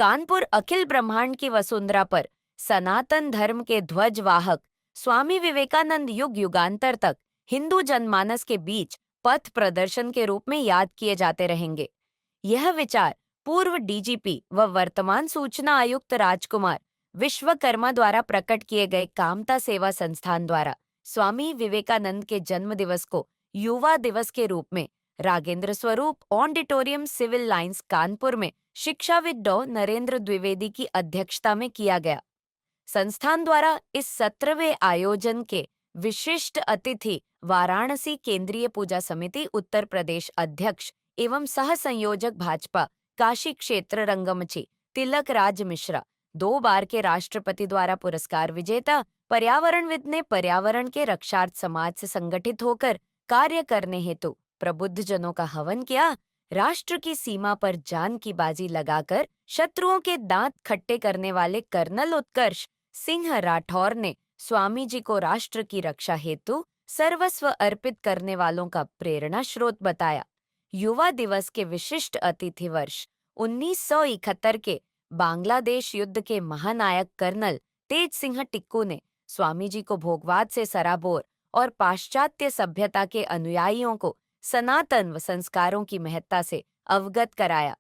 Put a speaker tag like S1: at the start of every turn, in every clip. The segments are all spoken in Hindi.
S1: कानपुर अखिल ब्रह्मांड की वसुंधरा पर सनातन धर्म के ध्वजवाहक स्वामी विवेकानंद युग युगांतर तक हिंदू जनमानस के बीच पथ प्रदर्शन के रूप में याद किए जाते रहेंगे। यह विचार पूर्व डीजीपी व वर्तमान सूचना आयुक्त राजकुमार विश्वकर्मा द्वारा प्रकट किए गए कामता सेवा संस्थान द्वारा स्वामी विवेकानंद के जन्म दिवस को युवा दिवस के रूप में रागेंद्र स्वरूप ऑडिटोरियम सिविल लाइंस कानपुर में शिक्षाविद डॉ नरेंद्र द्विवेदी की अध्यक्षता में किया गया। संस्थान द्वारा इस 17वें आयोजन के विशिष्ट अतिथि वाराणसी केंद्रीय पूजा समिति उत्तर प्रदेश अध्यक्ष एवं सह संयोजक भाजपा काशी क्षेत्र रंगमची तिलक राज मिश्रा, 2 बार के राष्ट्रपति द्वारा पुरस्कार विजेता पर्यावरणविद ने पर्यावरण के रक्षार्थ समाज से संगठित होकर कार्य करने हेतु प्रबुद्ध जनों का हवन किया। राष्ट्र की सीमा पर जान की बाजी लगाकर शत्रुओं के दांत खट्टे करने वाले कर्नल उत्कर्ष सिंह राठौर ने स्वामी जी को राष्ट्र की रक्षा हेतु सर्वस्व अर्पित करने वालों का प्रेरणा स्रोत बताया। युवा दिवस के विशिष्ट अतिथि वर्ष 1971 के बांग्लादेश युद्ध के महानायक कर्नल तेज सिंह टिक्कू ने स्वामी जी को भोगवाद से सराबोर और पाश्चात्य सभ्यता के अनुयायियों को सनातन व संस्कारों की महत्ता से अवगत कराया।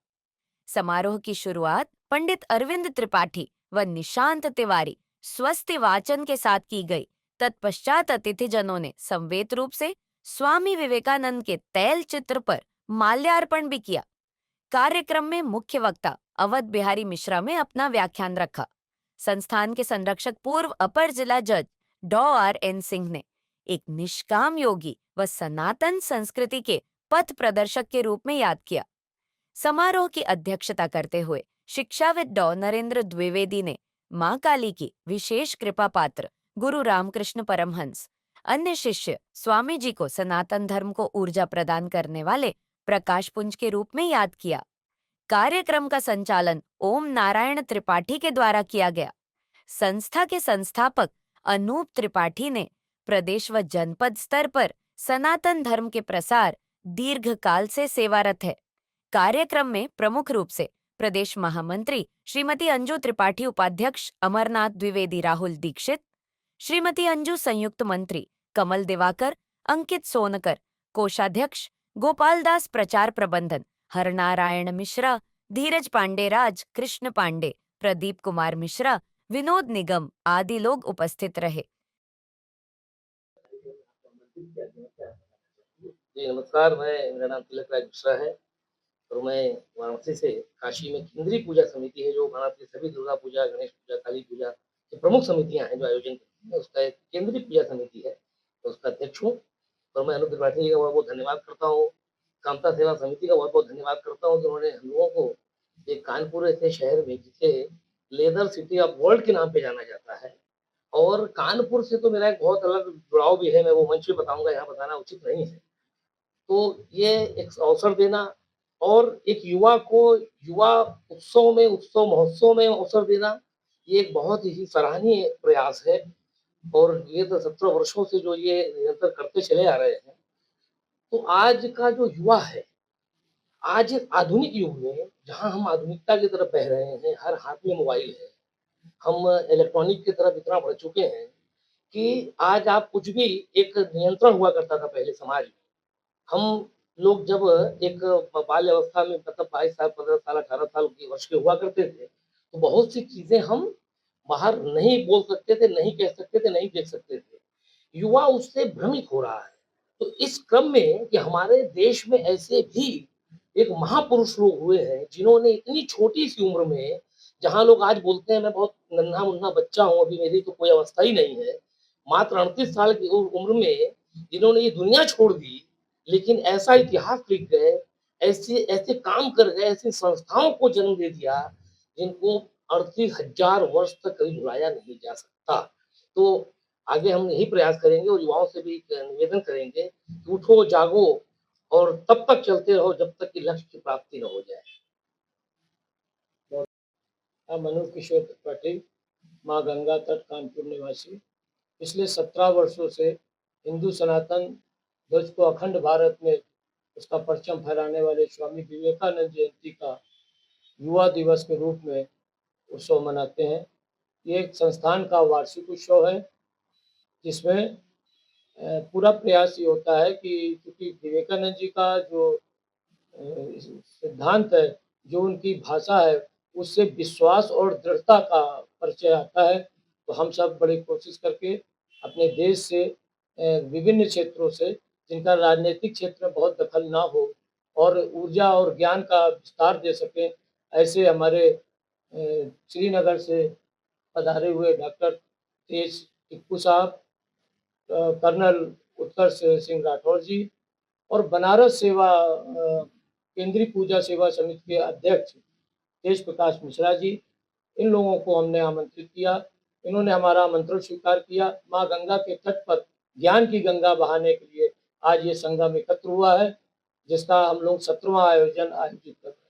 S1: समारोह की शुरुआत पंडित अरविंद त्रिपाठी व निशांत तिवारी स्वस्ति वाचन के साथ की गई। तत्पश्चात अतिथिजनों ने संवेद रूप से स्वामी विवेकानंद के तैल चित्र पर माल्यार्पण भी किया। कार्यक्रम में मुख्य वक्ता अवध बिहारी मिश्रा में अपना व्याख्यान रखा। संस्थान के संरक्षक पूर्व अपर जिला जज डॉ आर.एन. सिंह ने एक निष्काम योगी व सनातन संस्कृति के पथ प्रदर्शक के रूप में याद किया। समारोह की अध्यक्षता करते हुए शिक्षाविद डॉ नरेंद्र द्विवेदी ने मां काली की विशेष कृपा पात्र गुरु रामकृष्ण परमहंस, अन्य शिष्य स्वामी जी को सनातन धर्म को ऊर्जा प्रदान करने वाले प्रकाश पुंज के रूप में याद किया। कार्यक्रम का संचालन ओम नारायण त्रिपाठी के द्वारा किया गया। संस्था के संस्थापक अनूप त्रिपाठी ने प्रदेश व जनपद स्तर पर सनातन धर्म के प्रसार दीर्घकाल से सेवारत है। कार्यक्रम में प्रमुख रूप से प्रदेश महामंत्री श्रीमती अंजू त्रिपाठी, उपाध्यक्ष अमरनाथ द्विवेदी राहुल दीक्षित, श्रीमती अंजू संयुक्त मंत्री कमल दिवाकर, अंकित सोनकर, कोषाध्यक्ष गोपाल दास प्रचार प्रबंधन, हरनारायण मिश्रा, धीरज पांडे राज, कृष्ण पांडे, प्रदीप कुमार मिश्रा, विनोद निगम आदि लोग उपस्थित रहे।
S2: जी नमस्कार, मेरा नाम तिलक राज मिश्रा है और मैं वाराणसी से काशी में केंद्रीय पूजा समिति है जो भारत की सभी दुर्गा पूजा, गणेश पूजा, काली पूजा की प्रमुख समितियां हैं जो आयोजन करती हैं, उसका एक केंद्रीय पूजा समिति है, तो उसका अध्यक्ष हूँ। और मैं अनूप त्रिपाठी जी का बहुत बहुत धन्यवाद करता हूँ, कामता सेवा समिति का बहुत बहुत धन्यवाद करता हूँ कि उन्होंने हम लोगों को एक कानपुर ऐसे शहर में जिसे लेदर सिटी ऑफ वर्ल्ड के नाम पे जाना जाता है, और कानपुर से तो मेरा एक बहुत अलग जुड़ाव भी है, मैं वो मंच पे बताऊंगा, यहाँ बताना उचित नहीं है। तो ये एक अवसर देना और एक युवा को युवा उत्सव महोत्सव में अवसर देना, ये एक बहुत ही सराहनीय प्रयास है। और ये तो 17 वर्षों से जो ये निरंतर करते चले आ रहे हैं। तो आज का जो युवा है, आज इस आधुनिक युग में जहाँ हम आधुनिकता की तरफ बह रहे हैं, हर हाथ में मोबाइल है, हम इलेक्ट्रॉनिक की तरफ इतना बढ़ चुके हैं कि आज आप कुछ भी एक नियंत्रण हुआ करता था पहले समाज में। हम लोग जब एक बाल्य अवस्था में मतलब 22 साल, 15 साल, 18 साल की वर्ष के हुआ करते थे, तो बहुत सी चीज़ें हम बाहर नहीं बोल सकते थे, नहीं कह सकते थे, नहीं देख सकते थे। युवा उससे भ्रमित हो रहा है। तो इस क्रम में कि हमारे देश में ऐसे भी एक महापुरुष लोग हुए हैं, जिन्होंने इतनी छोटी-सी उम्र में, जहाँ लोग आज बोलते हैं मैं बहुत नन्हा-मुन्ना बच्चा हूँ, अभी मेरी तो कोई अवस्था ही नहीं है। मात्र 38 साल की उम्र में जिन्होंने ये दुनिया छोड़ दी, लेकिन ऐसा इतिहास लिख गए, ऐसे ऐसे काम कर गए, ऐसी संस्थाओं को जन्म दे दिया, जिनको 38,000 वर्ष तक कभी भुलाया नहीं जा सकता। तो आगे हम यही प्रयास करेंगे और युवाओं से भी एक निवेदन करेंगे कि उठो, जागो और तब तक चलते रहो जब तक कि लक्ष्य की प्राप्ति न हो जाए। मनोज किशोर त्रिपाठी, माँ गंगा तट, कानपुर निवासी। पिछले 17 वर्षों से हिंदू सनातन ध्वज को अखंड भारत में उसका परचम फहराने वाले स्वामी विवेकानंद जयंती का युवा दिवस के रूप में
S3: उत्सव मनाते हैं। ये एक संस्थान का वार्षिक उत्सव है, जिसमें पूरा प्रयास ये होता है कि क्योंकि विवेकानंद जी का जो सिद्धांत है, जो उनकी भाषा है, उससे विश्वास और दृढ़ता का परिचय आता है। तो हम सब बड़ी कोशिश करके अपने देश से विभिन्न क्षेत्रों से, जिनका राजनीतिक क्षेत्र में बहुत दखल ना हो और ऊर्जा और ज्ञान का विस्तार दे सकें, ऐसे हमारे श्रीनगर से पधारे हुए डॉक्टर तेज टिप्पू साहब, कर्नल उत्कर्ष सिंह राठौर जी और बनारस सेवा केंद्रीय पूजा सेवा समिति के अध्यक्ष तेज प्रकाश मिश्रा जी, इन लोगों को हमने आमंत्रित किया। इन्होंने हमारा आमंत्रण स्वीकार किया। माँ गंगा के तट पर ज्ञान की गंगा बहाने के लिए आज ये संगम एकत्र हुआ है, जिसका हम लोग 17वां आयोजन आयोजित कर रहे हैं।